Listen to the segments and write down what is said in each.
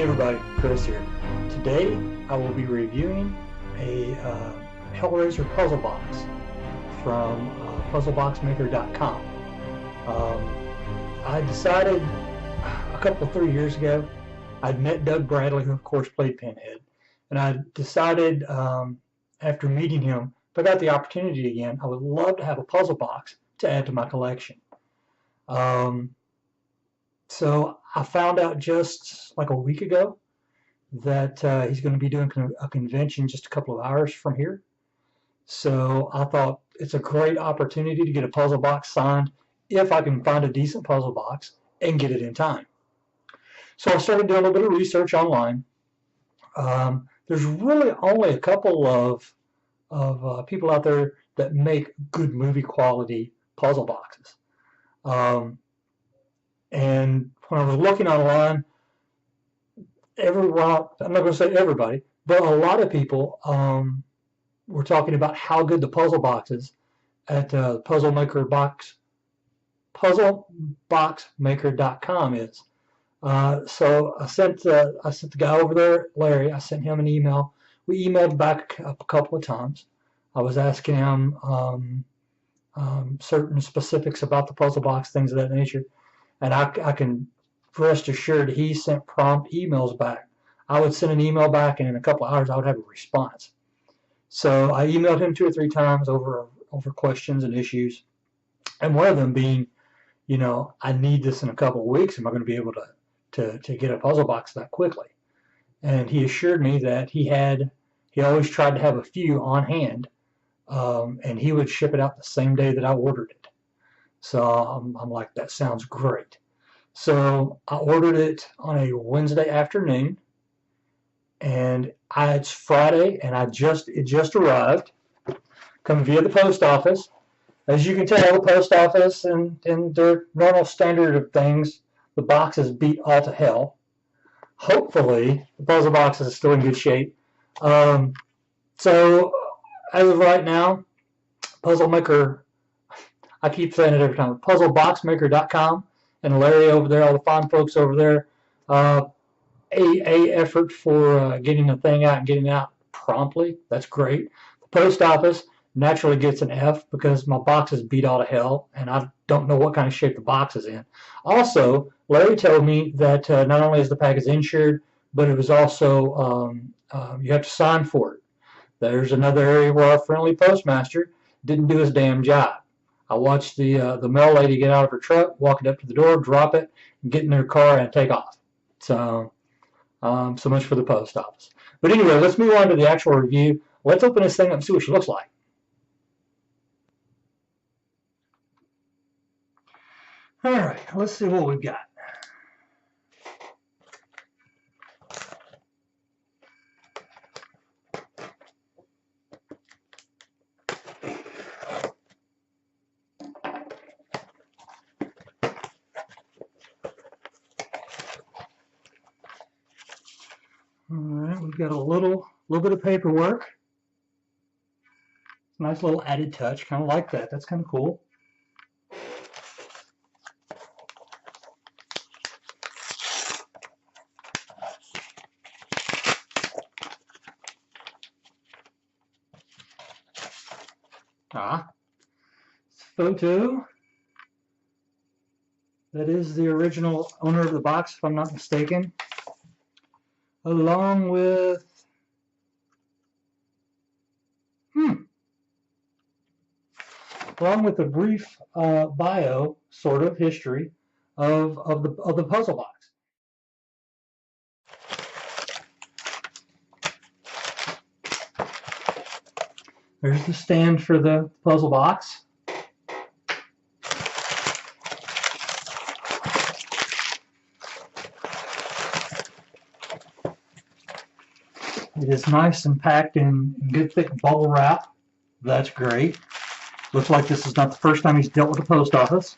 everybody, Chris here. Today I will be reviewing a Hellraiser puzzle box from puzzleboxmaker.com. I decided a couple, 3 years ago, I'd met Doug Bradley, who of course played Pinhead, and I decided after meeting him, if I got the opportunity again, I would love to have a puzzle box to add to my collection. So I found out just like a week ago that he's going to be doing a convention just a couple of hours from here. So I thought it's a great opportunity to get a puzzle box signed if I can find a decent puzzle box and get it in time. So I started doing a little bit of research online. There's really only a couple of people out there that make good movie quality puzzle boxes. And when I was looking online, I'm not going to say everybody, but a lot of people were talking about how good the puzzle boxes at puzzleboxmaker.com is. So I sent the guy over there, Larry. I sent him an email. We emailed back a couple of times. I was asking him certain specifics about the puzzle box, things of that nature. And I can rest assured he sent prompt emails back. I would send an email back, and in a couple of hours I would have a response. So I emailed him 2 or 3 times over questions and issues, and one of them being, you know, I need this in a couple of weeks. Am I going to be able to get a puzzle box that quickly? And he assured me that he always tried to have a few on hand, and he would ship it out the same day that I ordered it. So I'm like, that sounds great. So I ordered it on a Wednesday afternoon, and it's Friday, and it just arrived, come via the post office. As you can tell, the post office and their normal standard of things, the box is beat all to hell. Hopefully, the puzzle box is still in good shape. So as of right now, Puzzle Maker, I keep saying it every time, puzzleboxmaker.com, and Larry over there, all the fine folks over there, a effort for getting the thing out and getting it out promptly. That's great. The post office naturally gets an F because my box is beat all to hell, and I don't know what kind of shape the box is in. Also, Larry told me that not only is the package insured, but it was also you have to sign for it. There's another area where our friendly postmaster didn't do his damn job. I watched the mail lady get out of her truck, walk it up to the door, drop it, get in their car, and take off. So, so much for the post office. But anyway, let's move on to the actual review. Let's open this thing up and see what she looks like. All right, let's see what we've got. All right, we've got a little bit of paperwork. Nice little added touch, kind of like that. That's kind of cool. Photo. That is the original owner of the box, if I'm not mistaken. Along with a brief bio, sort of history of the puzzle box. There's the stand for the puzzle box. It is nice and packed in good thick bubble wrap. That's great. Looks like this is not the first time he's dealt with the post office.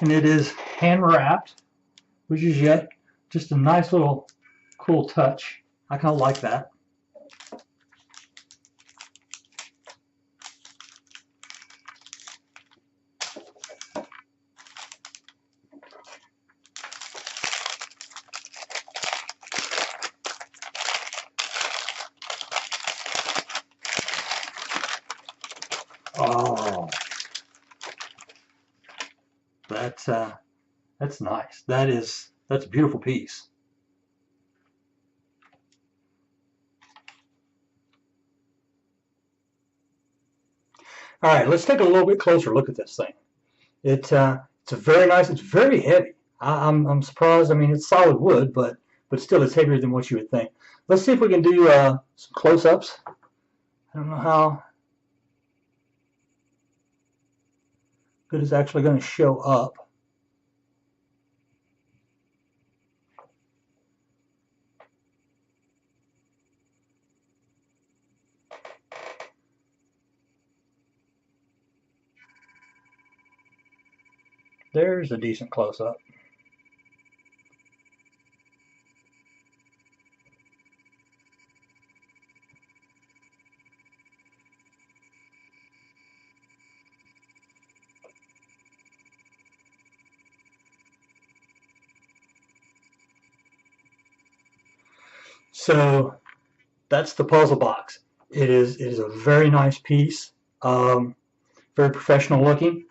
and it is hand wrapped, which is yet just a nice little cool touch. I kind of like that. Oh, that's nice. That's a beautiful piece. All right, let's take a little bit closer look at this thing. It's a very nice. It's very heavy. I'm surprised. I mean, it's solid wood, but still, it's heavier than what you would think. Let's see if we can do some close-ups. I don't know how good it's actually going to show up. There's a decent close-up. So that's the puzzle box. It is a very nice piece. Very professional looking.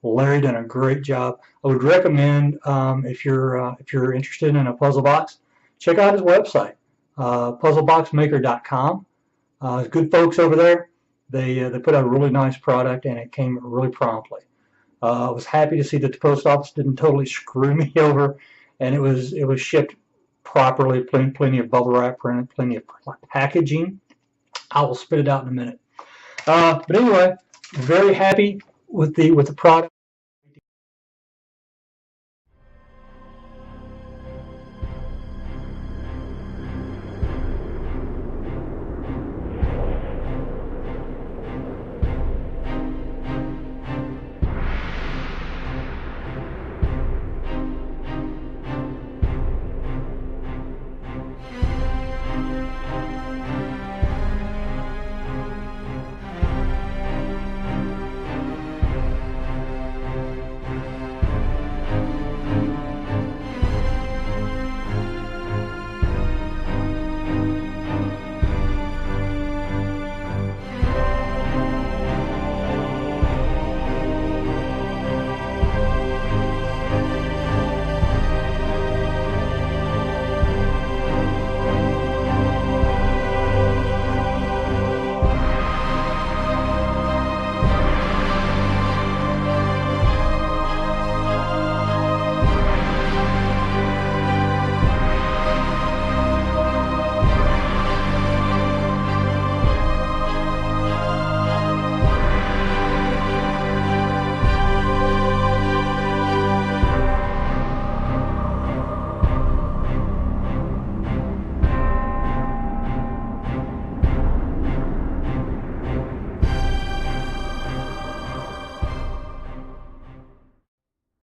Larry done a great job. I would recommend if you're interested in a puzzle box, check out his website, puzzleboxmaker.com. Good folks over there. They put out a really nice product, and it came really promptly. I was happy to see that the post office didn't totally screw me over, and it was shipped properly. Plenty of bubble wrap printed, plenty of packaging. I will spit it out in a minute. But anyway, very happy with the product.